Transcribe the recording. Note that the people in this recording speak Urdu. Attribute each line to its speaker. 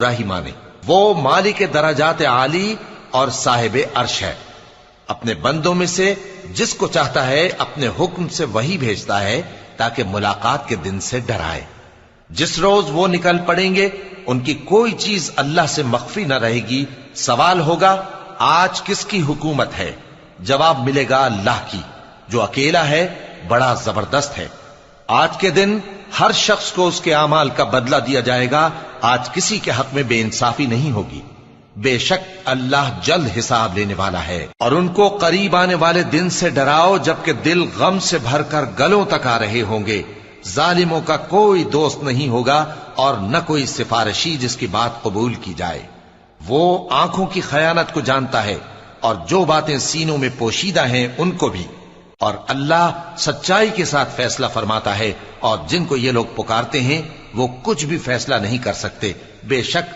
Speaker 1: راہی مانے، وہ مالک درجات عالی اور صاحب عرش ہے، اپنے بندوں میں سے جس کو چاہتا ہے اپنے حکم سے وہی بھیجتا ہے تاکہ ملاقات کے دن سے ڈرائے۔ جس روز وہ نکل پڑیں گے ان کی کوئی چیز اللہ سے مخفی نہ رہے گی۔ سوال ہوگا آج کس کی حکومت ہے؟ جواب ملے گا اللہ کی، جو اکیلا ہے، بڑا زبردست ہے۔ آج کے دن ہر شخص کو اس کے اعمال کا بدلہ دیا جائے گا۔ آج کسی کے حق میں بے انصافی نہیں ہوگی۔ بے شک اللہ جلد حساب لینے والا ہے۔ اور ان کو قریب آنے والے دن سے ڈراؤ جبکہ دل غم سے بھر کر گلوں تک آ رہے ہوں گے۔ ظالموں کا کوئی دوست نہیں ہوگا اور نہ کوئی سفارشی جس کی بات قبول کی جائے۔ وہ آنکھوں کی خیانت کو جانتا ہے اور جو باتیں سینوں میں پوشیدہ ہیں ان کو بھی۔ اور اللہ سچائی کے ساتھ فیصلہ فرماتا ہے، اور جن کو یہ لوگ پکارتے ہیں وہ کچھ بھی فیصلہ نہیں کر سکتے۔ بے شک